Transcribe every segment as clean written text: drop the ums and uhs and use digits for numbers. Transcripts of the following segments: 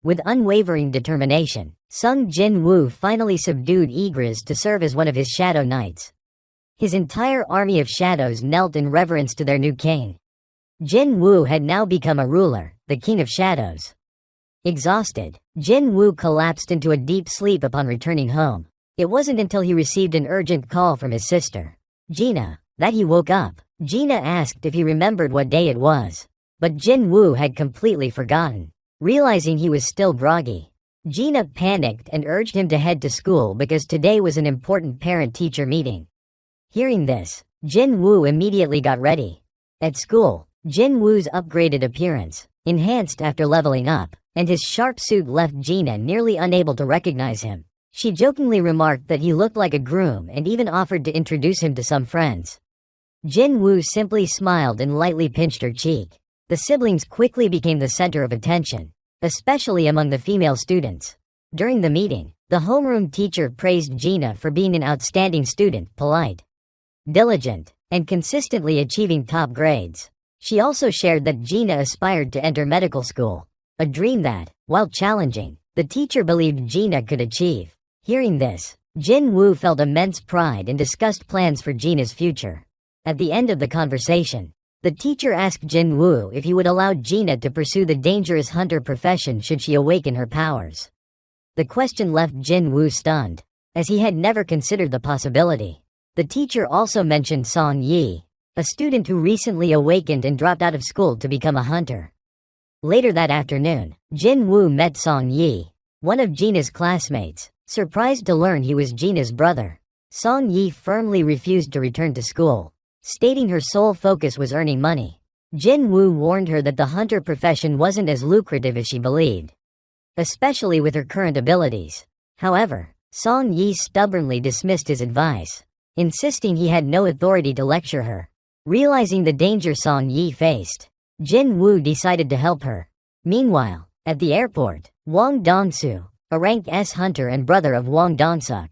With unwavering determination, Sung Jin-woo finally subdued Igris to serve as one of his Shadow Knights. His entire army of shadows knelt in reverence to their new king. Jin-woo had now become a ruler, the king of shadows. Exhausted, Jin-woo collapsed into a deep sleep upon returning home. It wasn't until he received an urgent call from his sister, Gina, that he woke up. Gina asked if he remembered what day it was. But Jin-woo had completely forgotten. Realizing he was still groggy, Gina panicked and urged him to head to school because today was an important parent-teacher meeting. Hearing this, Jin-woo immediately got ready. At school, Jin-woo's upgraded appearance, enhanced after leveling up, and his sharp suit left Gina nearly unable to recognize him. She jokingly remarked that he looked like a groom and even offered to introduce him to some friends. Jin-woo simply smiled and lightly pinched her cheek. The siblings quickly became the center of attention, especially among the female students. During the meeting, the homeroom teacher praised Gina for being an outstanding student, polite, diligent, and consistently achieving top grades. She also shared that Gina aspired to enter medical school, a dream that, while challenging, the teacher believed Gina could achieve. Hearing this, Jin-woo felt immense pride and discussed plans for Gina's future. At the end of the conversation, the teacher asked Jin-woo if he would allow Gina to pursue the dangerous hunter profession should she awaken her powers. The question left Jin-woo stunned, as he had never considered the possibility. The teacher also mentioned Song Yi, a student who recently awakened and dropped out of school to become a hunter. Later that afternoon, Jin-woo met Song Yi, one of Gina's classmates, surprised to learn he was Gina's brother. Song Yi firmly refused to return to school, stating her sole focus was earning money. Jin-woo warned her that the hunter profession wasn't as lucrative as she believed, especially with her current abilities. However, Song Yi stubbornly dismissed his advice, insisting he had no authority to lecture her. Realizing the danger Song Yi faced, Jin-woo decided to help her. Meanwhile, at the airport, Wang Dongsu, a rank S hunter and brother of Wang Dongsuk,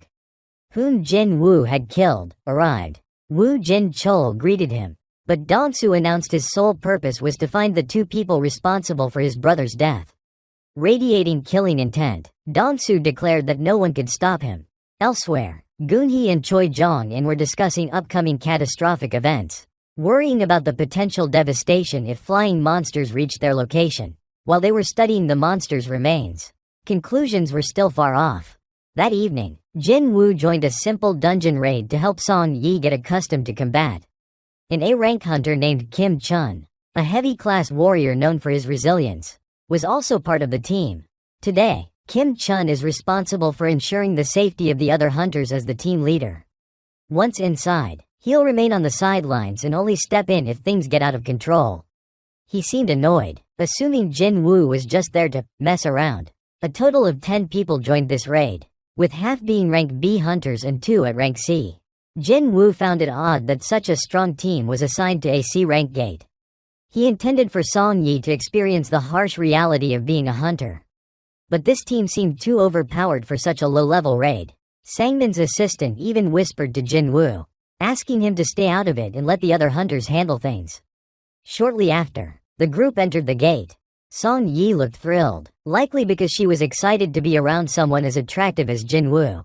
whom Jin-woo had killed, arrived. Woo Jin-chul greeted him, but Dongsu announced his sole purpose was to find the two people responsible for his brother's death. Radiating killing intent, Dongsu declared that no one could stop him. Elsewhere, Gunhee and Choi Jong-in were discussing upcoming catastrophic events, worrying about the potential devastation if flying monsters reached their location. While they were studying the monsters' remains, conclusions were still far off. That evening, Jin-woo joined a simple dungeon raid to help Song Yi get accustomed to combat. An A-rank hunter named Kim Chun, a heavy-class warrior known for his resilience, was also part of the team. Today, Kim Chun is responsible for ensuring the safety of the other hunters as the team leader. Once inside, he'll remain on the sidelines and only step in if things get out of control. He seemed annoyed, assuming Jin-woo was just there to mess around. A total of 10 people joined this raid, with half being rank B hunters and 2 at rank C. Jin-woo found it odd that such a strong team was assigned to a C rank gate. He intended for Song Yi to experience the harsh reality of being a hunter. But this team seemed too overpowered for such a low-level raid. Sangmin's assistant even whispered to Jin-woo, asking him to stay out of it and let the other hunters handle things. Shortly after, the group entered the gate. Song Yi looked thrilled, likely because she was excited to be around someone as attractive as Jin-woo.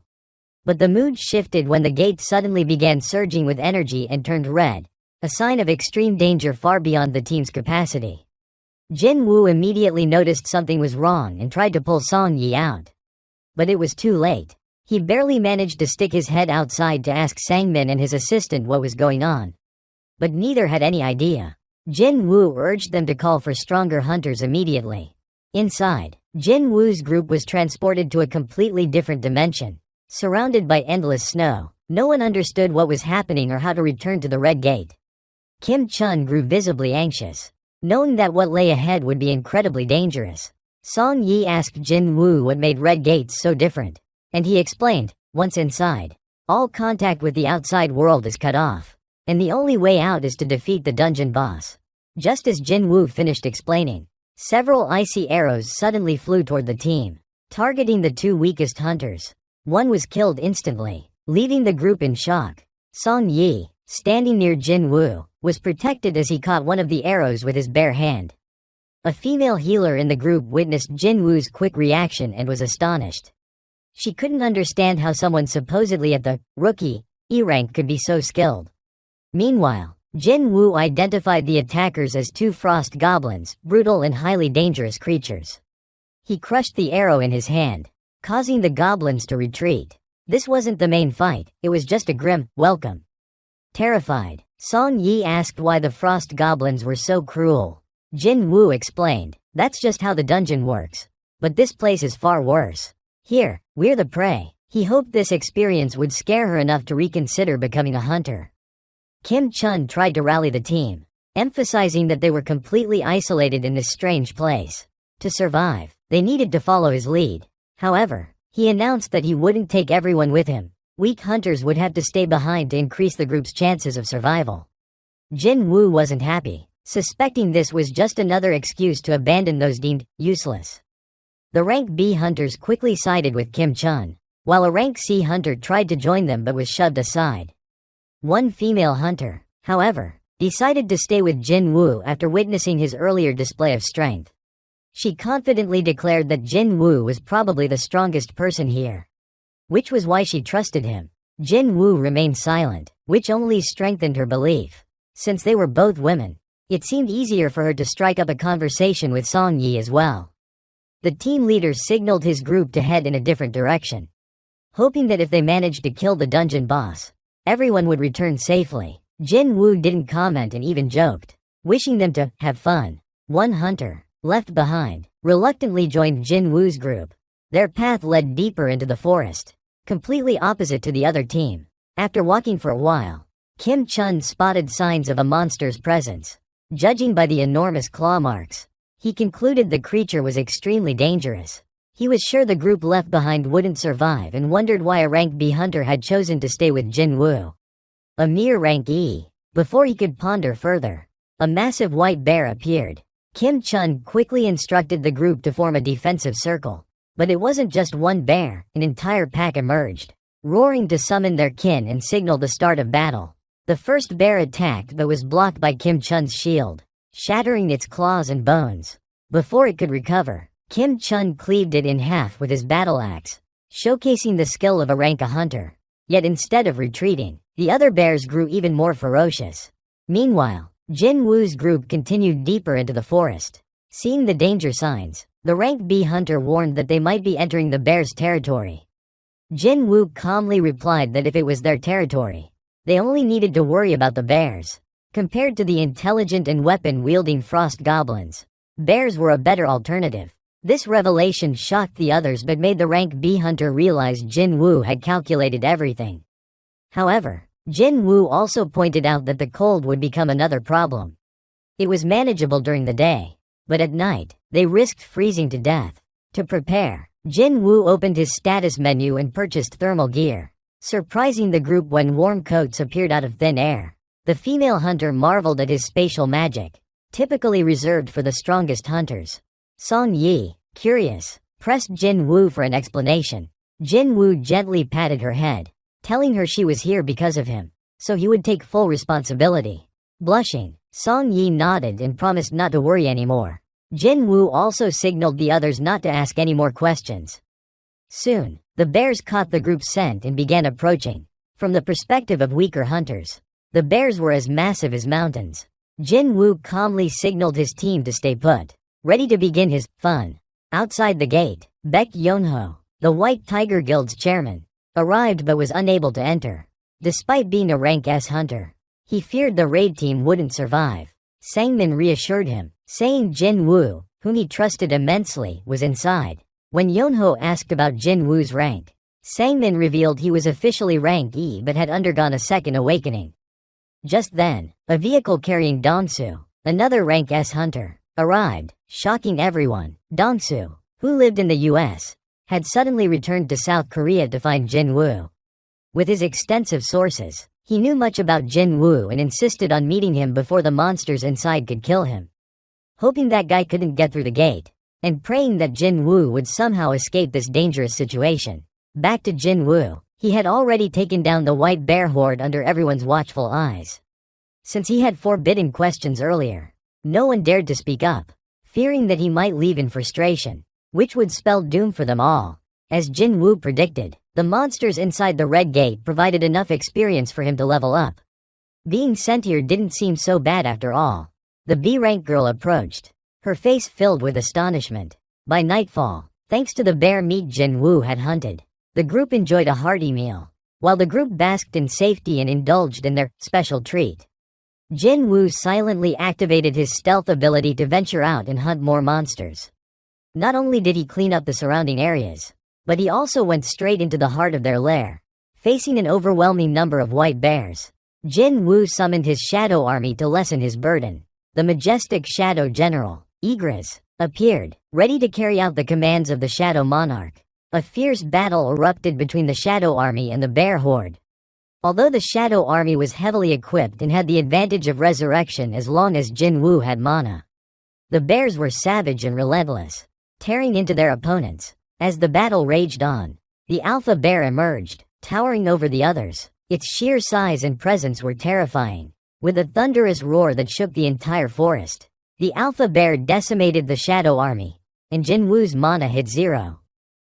But the mood shifted when the gate suddenly began surging with energy and turned red, a sign of extreme danger far beyond the team's capacity. Jin-woo immediately noticed something was wrong and tried to pull Song Yi out. But it was too late. He barely managed to stick his head outside to ask Sangmin and his assistant what was going on. But neither had any idea. Jin-woo urged them to call for stronger hunters immediately. Inside, Jin-woo's group was transported to a completely different dimension. Surrounded by endless snow, no one understood what was happening or how to return to the Red Gate. Kim Chun grew visibly anxious, knowing that what lay ahead would be incredibly dangerous. Song Yi asked Jin-woo what made Red Gates so different, and he explained, once inside, all contact with the outside world is cut off, and the only way out is to defeat the dungeon boss. Just as Jin-woo finished explaining, several icy arrows suddenly flew toward the team, targeting the 2 weakest hunters. One was killed instantly, leaving the group in shock. Song Yi, standing near Jin-woo, was protected as he caught one of the arrows with his bare hand. A female healer in the group witnessed Jin Woo's quick reaction and was astonished. She couldn't understand how someone supposedly at the rookie E rank could be so skilled. Meanwhile, Jin Woo identified the attackers as two frost goblins, brutal and highly dangerous creatures. He crushed the arrow in his hand, causing the goblins to retreat. This wasn't the main fight, it was just a grim welcome. Terrified, Song Yi asked why the frost goblins were so cruel. Jin Woo explained, "That's just how the dungeon works. But this place is far worse. Here, we're the prey." He hoped this experience would scare her enough to reconsider becoming a hunter. Kim Chun tried to rally the team, emphasizing that they were completely isolated in this strange place. To survive, they needed to follow his lead. However, he announced that he wouldn't take everyone with him. Weak hunters would have to stay behind to increase the group's chances of survival. Jin Woo wasn't happy, suspecting this was just another excuse to abandon those deemed useless. The rank B hunters quickly sided with Kim Chun, while a rank C hunter tried to join them but was shoved aside. One female hunter, however, decided to stay with Jin Woo after witnessing his earlier display of strength. She confidently declared that Jin Woo was probably the strongest person here, which was why she trusted him. Jin Woo remained silent, which only strengthened her belief. Since they were both women, it seemed easier for her to strike up a conversation with Song Yi as well. The team leader signaled his group to head in a different direction, hoping that if they managed to kill the dungeon boss, everyone would return safely. Jin Woo didn't comment and even joked, wishing them to have fun. One hunter, left behind, reluctantly joined Jin Woo's group. Their path led deeper into the forest, completely opposite to the other team. After walking for a while, Kim Chun spotted signs of a monster's presence. Judging by the enormous claw marks, he concluded the creature was extremely dangerous. He was sure the group left behind wouldn't survive and wondered why a rank B hunter had chosen to stay with Jin Woo, a mere rank E. Before he could ponder further, a massive white bear appeared. Kim Chun quickly instructed the group to form a defensive circle. But it wasn't just one bear, an entire pack emerged, roaring to summon their kin and signal the start of battle. The first bear attacked but was blocked by Kim Chun's shield, shattering its claws and bones. Before it could recover, Kim Chun cleaved it in half with his battle axe, showcasing the skill of a rank A hunter. Yet instead of retreating, the other bears grew even more ferocious. Meanwhile, Jin Woo's group continued deeper into the forest. Seeing the danger signs, the rank B hunter warned that they might be entering the bears' territory. Jin Woo calmly replied that if it was their territory, they only needed to worry about the bears. Compared to the intelligent and weapon-wielding frost goblins, bears were a better alternative. This revelation shocked the others but made the rank B hunter realize Jin Woo had calculated everything. However, Jin Woo also pointed out that the cold would become another problem. It was manageable during the day, but at night, they risked freezing to death. To prepare, Jin Woo opened his status menu and purchased thermal gear, surprising the group when warm coats appeared out of thin air. The female hunter marveled at his spatial magic, typically reserved for the strongest hunters. Song Yi, curious, pressed Jin Woo for an explanation. Jin Woo gently patted her head, telling her she was here because of him, so he would take full responsibility. Blushing, Song Yi nodded and promised not to worry anymore. Jin Woo also signaled the others not to ask any more questions. Soon, the bears caught the group's scent and began approaching. From the perspective of weaker hunters, the bears were as massive as mountains. Jin Woo calmly signaled his team to stay put, ready to begin his fun. Outside the gate, Baek Yonho, the White Tiger Guild's chairman, arrived but was unable to enter. Despite being a rank S hunter, he feared the raid team wouldn't survive. Sangmin reassured him, saying Jin Woo, whom he trusted immensely, was inside. When Yonho asked about Jin Woo's rank, Sangmin revealed he was officially rank E but had undergone a second awakening. Just then, a vehicle carrying Dongsu, another rank S hunter, arrived, shocking everyone. Dongsu, who lived in the US, had suddenly returned to South Korea to find Jin Woo. With his extensive sources, he knew much about Jin Woo and insisted on meeting him before the monsters inside could kill him. Hoping that guy couldn't get through the gate, and praying that Jin Woo would somehow escape this dangerous situation. Back to Jin Woo, he had already taken down the white bear horde under everyone's watchful eyes. Since he had forbidden questions earlier, no one dared to speak up, fearing that he might leave in frustration, which would spell doom for them all. As Jin Woo predicted, the monsters inside the Red Gate provided enough experience for him to level up. Being sent here didn't seem so bad after all. The B-rank girl approached, her face filled with astonishment. By nightfall, thanks to the bear meat Jin Woo had hunted, the group enjoyed a hearty meal, while the group basked in safety and indulged in their special treat. Jin Woo silently activated his stealth ability to venture out and hunt more monsters. Not only did he clean up the surrounding areas, but he also went straight into the heart of their lair. Facing an overwhelming number of white bears, Jin Woo summoned his shadow army to lessen his burden. The majestic shadow general, Igris, appeared, ready to carry out the commands of the Shadow Monarch. A fierce battle erupted between the Shadow Army and the Bear Horde. Although the Shadow Army was heavily equipped and had the advantage of resurrection as long as Jin Woo had mana, the bears were savage and relentless, tearing into their opponents. As the battle raged on, the alpha bear emerged, towering over the others. Its sheer size and presence were terrifying. With a thunderous roar that shook the entire forest, the alpha bear decimated the Shadow Army, and Jin Woo's mana hit zero.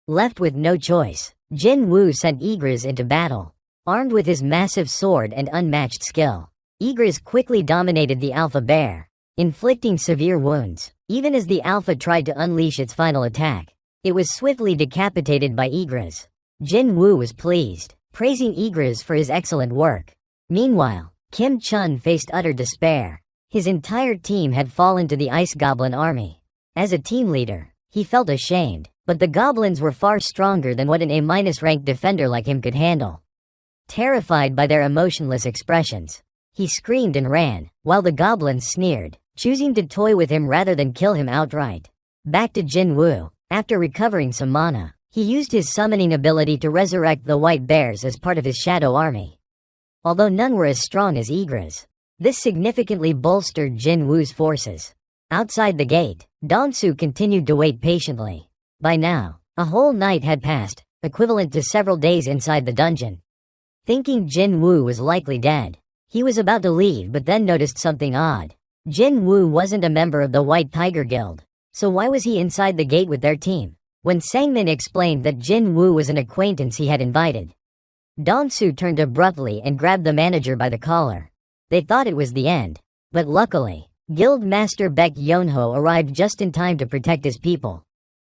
Left with no choice, Jin Woo sent Igris into battle. Armed with his massive sword and unmatched skill, Igris quickly dominated the alpha bear, inflicting severe wounds. Even as the alpha tried to unleash its final attack, it was swiftly decapitated by Igris. Jin Woo was pleased, praising Igris for his excellent work. Meanwhile, Kim Chun faced utter despair. His entire team had fallen to the Ice Goblin army. As a team leader, he felt ashamed, but the goblins were far stronger than what an A-ranked defender like him could handle. Terrified by their emotionless expressions, he screamed and ran, while the goblins sneered, choosing to toy with him rather than kill him outright. Back to Jin Woo. After recovering some mana, he used his summoning ability to resurrect the white bears as part of his shadow army. Although none were as strong as Igris, this significantly bolstered Jin Woo's forces. Outside the gate, Dongsu continued to wait patiently. By now, a whole night had passed, equivalent to several days inside the dungeon. Thinking Jin Woo was likely dead, he was about to leave but then noticed something odd. Jin Woo wasn't a member of the White Tiger Guild, so why was he inside the gate with their team? When Sangmin explained that Jin Woo was an acquaintance he had invited, Dongsu turned abruptly and grabbed the manager by the collar. They thought it was the end, but luckily, Guild Master Baek Yonho arrived just in time to protect his people.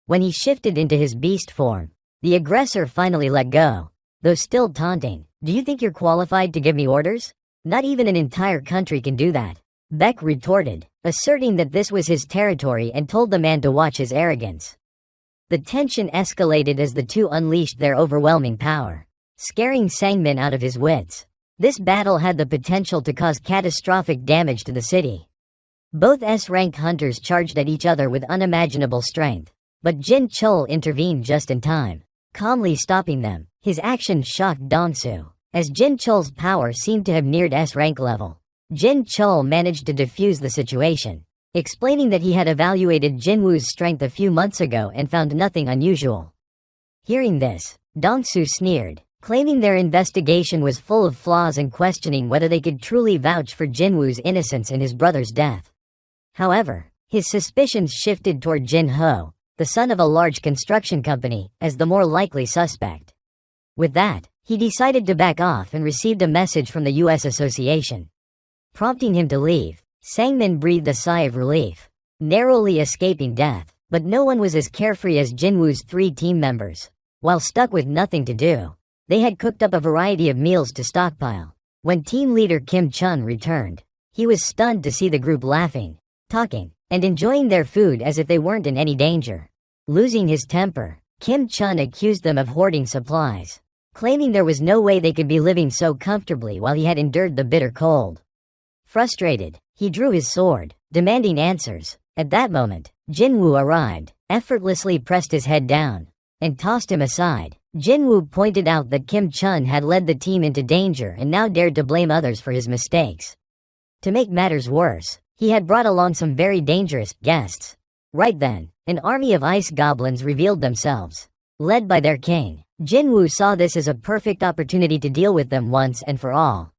When he shifted into his beast form, the aggressor finally let go. Though still taunting, "Do you think you're qualified to give me orders? Not even an entire country can do that," Baek retorted, asserting that this was his territory and told the man to watch his arrogance. The tension escalated as the two unleashed their overwhelming power, scaring Sangmin out of his wits. This battle had the potential to cause catastrophic damage to the city. Both S-rank hunters charged at each other with unimaginable strength, but Jin Chul intervened just in time, calmly stopping them. His action shocked Dongsu, as Jin Chul's power seemed to have neared S-rank level. Jin Chul managed to defuse the situation, explaining that he had evaluated Jin Woo's strength a few months ago and found nothing unusual. Hearing this, Dongsu sneered, claiming their investigation was full of flaws and questioning whether they could truly vouch for Jin Woo's innocence in his brother's death. However, his suspicions shifted toward Jin Ho, the son of a large construction company, as the more likely suspect. With that, he decided to back off and received a message from the U.S. Association, prompting him to leave. Sangmin breathed a sigh of relief, narrowly escaping death, but no one was as carefree as Jin Woo's 3 team members. While stuck with nothing to do, they had cooked up a variety of meals to stockpile. When team leader Kim Chun returned, he was stunned to see the group laughing, talking, and enjoying their food as if they weren't in any danger. Losing his temper, Kim Chun accused them of hoarding supplies, claiming there was no way they could be living so comfortably while he had endured the bitter cold. Frustrated, he drew his sword, demanding answers. At that moment, Jin Woo arrived, effortlessly pressed his head down, and tossed him aside. Jin Woo pointed out that Kim Chun had led the team into danger and now dared to blame others for his mistakes. To make matters worse, he had brought along some very dangerous guests. Right then, an army of ice goblins revealed themselves. Led by their king, Jin Woo saw this as a perfect opportunity to deal with them once and for all.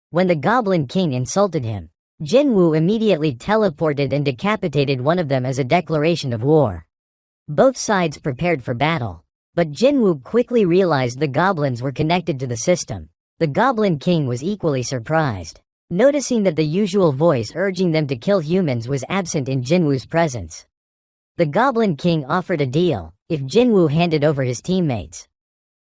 When the Goblin King insulted him, Jinwoo immediately teleported and decapitated one of them as a declaration of war. Both sides prepared for battle, but Jinwoo quickly realized the goblins were connected to the system. The Goblin King was equally surprised, noticing that the usual voice urging them to kill humans was absent in Jinwoo's presence. The Goblin King offered a deal: if Jinwoo handed over his teammates,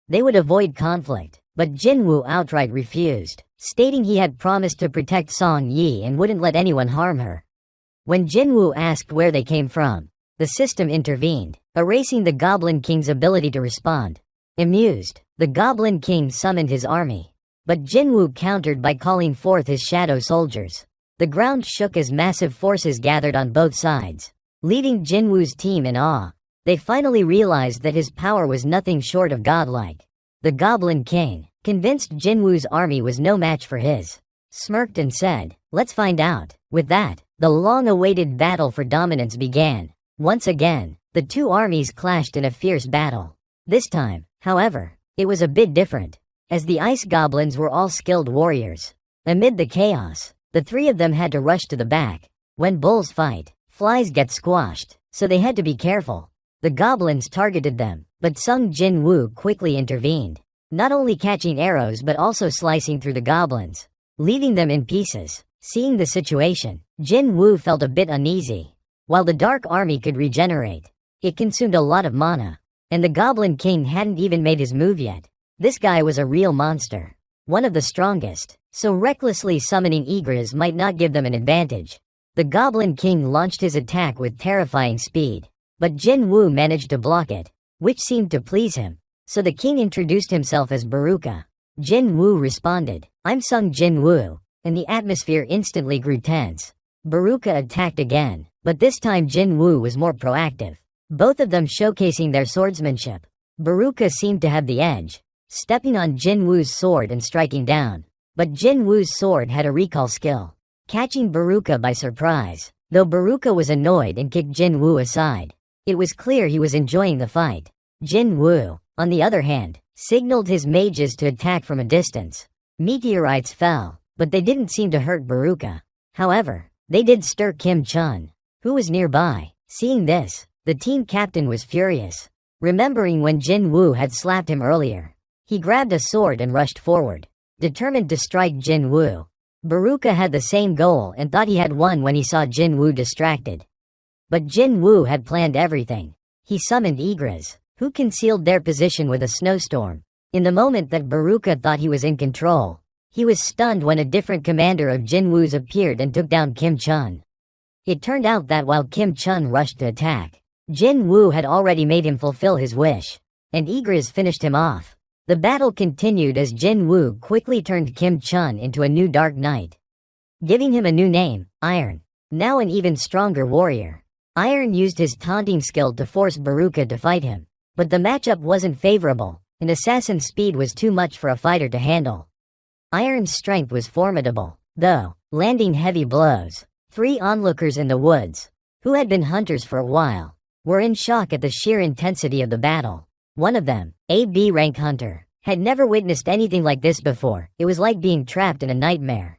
they would avoid conflict, but Jinwoo outright refused, stating he had promised to protect Song Yi and wouldn't let anyone harm her. When Jinwoo asked where they came from, the system intervened, erasing the Goblin King's ability to respond. Amused, the Goblin King summoned his army, but Jinwoo countered by calling forth his shadow soldiers. The ground shook as massive forces gathered on both sides, leaving Jinwoo's team in awe. They finally realized that his power was nothing short of godlike. The Goblin King, convinced Jinwoo's army was no match for his, smirked and said, "Let's find out." With that, the long-awaited battle for dominance began. Once again, the two armies clashed in a fierce battle. This time, however, it was a bit different, as the ice goblins were all skilled warriors. Amid the chaos, the three of them had to rush to the back. When bulls fight, flies get squashed, so they had to be careful. The goblins targeted them, but Sung Jin-woo quickly intervened, not only catching arrows but also slicing through the goblins, leaving them in pieces. Seeing the situation, Jin-woo felt a bit uneasy. While the Dark Army could regenerate, it consumed a lot of mana, and the Goblin King hadn't even made his move yet. This guy was a real monster, one of the strongest, so recklessly summoning Igris might not give them an advantage. The Goblin King launched his attack with terrifying speed, but Jin-woo managed to block it, which seemed to please him, so the king introduced himself as Baruka. Jin-woo responded, "I'm Sung Jin-woo," and the atmosphere instantly grew tense. Baruka attacked again, but this time Jin-woo was more proactive, both of them showcasing their swordsmanship. Baruka seemed to have the edge, stepping on Jin-woo's sword and striking down, but Jin-woo's sword had a recall skill, catching Baruka by surprise. Though Baruka was annoyed and kicked Jin-woo aside, it was clear he was enjoying the fight. Jin-woo, on the other hand, signaled his mages to attack from a distance. Meteorites fell, but they didn't seem to hurt Baruka. However, they did stir Kim Chun, who was nearby. Seeing this, the team captain was furious. Remembering when Jin-woo had slapped him earlier, he grabbed a sword and rushed forward, determined to strike Jin-woo. Baruka had the same goal and thought he had won when he saw Jin-woo distracted. But Jin-woo had planned everything. He summoned Igris, who concealed their position with a snowstorm. In the moment that Baruka thought he was in control, he was stunned when a different commander of Jin-woo's appeared and took down Kim Chun. It turned out that while Kim Chun rushed to attack, Jin-woo had already made him fulfill his wish, and Igris finished him off. The battle continued as Jin-woo quickly turned Kim Chun into a new Dark Knight, giving him a new name, Iron. Now an even stronger warrior, Iron used his taunting skill to force Baruka to fight him, but the matchup wasn't favorable, and assassin's speed was too much for a fighter to handle. Iron's strength was formidable, though, landing heavy blows. Three onlookers in the woods, who had been hunters for a while, were in shock at the sheer intensity of the battle. One of them, a B-rank hunter, had never witnessed anything like this before. It was like being trapped in a nightmare.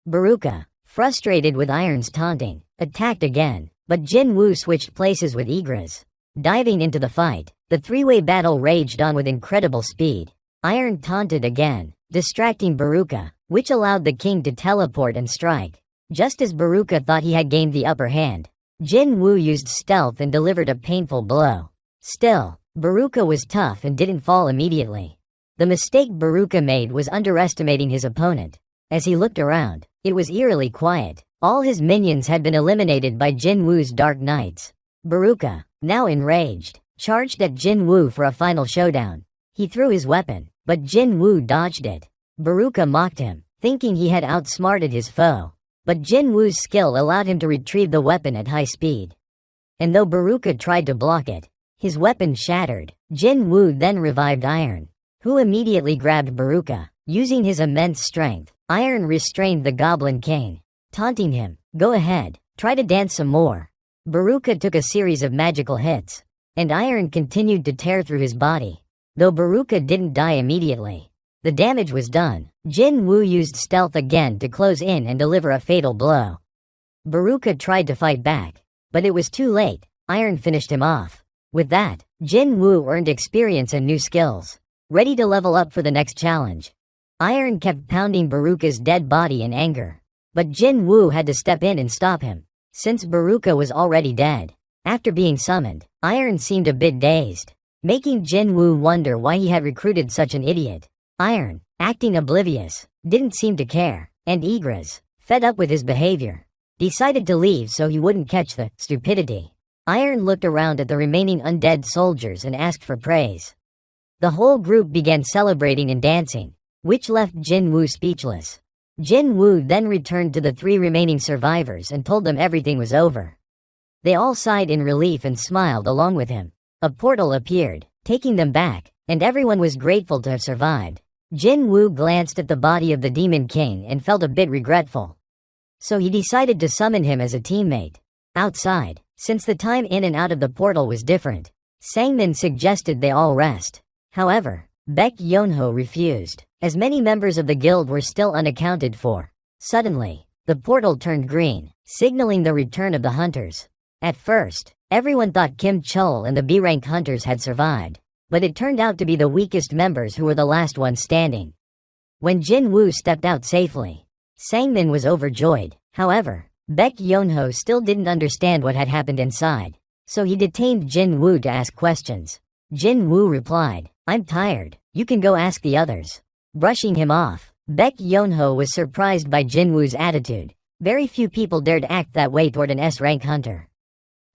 Baruka, frustrated with Iron's taunting, attacked again, but Jin-woo switched places with Igris. Diving into the fight, the three-way battle raged on with incredible speed. Iron taunted again, distracting Baruka, which allowed the king to teleport and strike. Just as Baruka thought he had gained the upper hand, Jin-woo used stealth and delivered a painful blow. Still, Baruka was tough and didn't fall immediately. The mistake Baruka made was underestimating his opponent. As he looked around, it was eerily quiet. All his minions had been eliminated by Jin-woo's Dark Knights. Baruka, now enraged, charged at Jin-woo for a final showdown. He threw his weapon, but Jin-woo dodged it. Baruka mocked him, thinking he had outsmarted his foe. But Jin-woo's skill allowed him to retrieve the weapon at high speed. And though Baruka tried to block it, his weapon shattered. Jin-woo then revived Iron, who immediately grabbed Baruka. Using his immense strength, Iron restrained the Goblin King, taunting him, "Go ahead, try to dance some more." Baruka took a series of magical hits, and Iron continued to tear through his body. Though Baruka didn't die immediately, The damage was done. Jin Woo used stealth again to close in and deliver a fatal blow. Baruka tried to fight back, but it was too late. Iron finished him off. With that, Jin Woo earned experience and new skills, ready to level up for the next challenge. Iron kept pounding Baruka's dead body in anger, but Jin Woo had to step in and stop him, since Baruka was already dead. After being summoned, Iron seemed a bit dazed, making Jin Woo wonder why he had recruited such an idiot. Iron, acting oblivious, didn't seem to care, and Igris, fed up with his behavior, decided to leave so he wouldn't catch the stupidity. Iron looked around at the remaining undead soldiers and asked for praise. The whole group began celebrating and dancing, which left Jin Woo speechless. Jin Woo then returned to the 3 remaining survivors and told them everything was over. They all sighed in relief and smiled along with him. A portal appeared, taking them back, and everyone was grateful to have survived. Jin Woo glanced at the body of the Demon King and felt a bit regretful. So he decided to summon him as a teammate. Outside, since the time in and out of the portal was different, Sangmin suggested they all rest. However, Baek Yonho refused, as many members of the guild were still unaccounted for. Suddenly, the portal turned green, signaling the return of the hunters. At first, everyone thought Kim Chul and the B-rank hunters had survived, but it turned out to be the weakest members who were the last ones standing. When Jin Woo stepped out safely, Sangmin was overjoyed. However, Baek Yonho still didn't understand what had happened inside, so he detained Jin Woo to ask questions. Jin Woo replied, "I'm tired, you can go ask the others." Brushing him off, Baek Yonho was surprised by Jin Woo's attitude. Very few people dared act that way toward an S-rank hunter.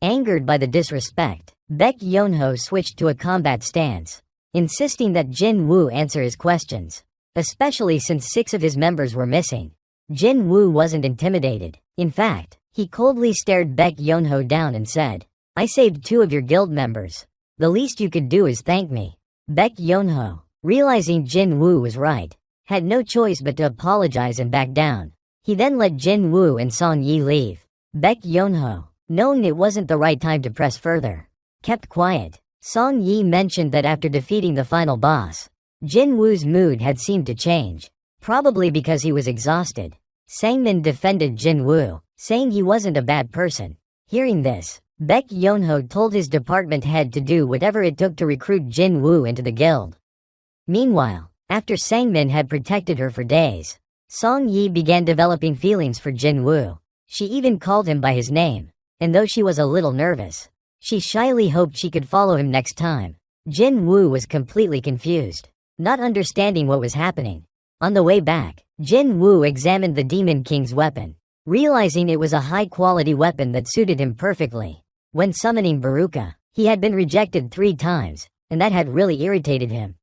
Angered by the disrespect, Baek Yonho switched to a combat stance, insisting that Jin Woo answer his questions, especially since 6 of his members were missing. Jin Woo wasn't intimidated. In fact, he coldly stared Baek Yonho down and said, "I saved 2 of your guild members. The least you could do is thank me." Baek Yonho, realizing Jin Woo was right, had no choice but to apologize and back down. He then let Jin Woo and Song Yi leave. Baek Yonho, knowing it wasn't the right time to press further, kept quiet. Song Yi mentioned that after defeating the final boss, Jin Woo's mood had seemed to change, probably because he was exhausted. Sangmin defended Jin Woo, saying he wasn't a bad person. Hearing this, Baek Yonho told his department head to do whatever it took to recruit Jin Woo into the guild. Meanwhile, after Sangmin had protected her for days, Song Yi began developing feelings for Jin Woo. She even called him by his name, and though she was a little nervous, she shyly hoped she could follow him next time. Jin Woo was completely confused, not understanding what was happening. On the way back, Jin Woo examined the Demon King's weapon, realizing it was a high-quality weapon that suited him perfectly. When summoning Baruka, he had been rejected 3 times, and that had really irritated him.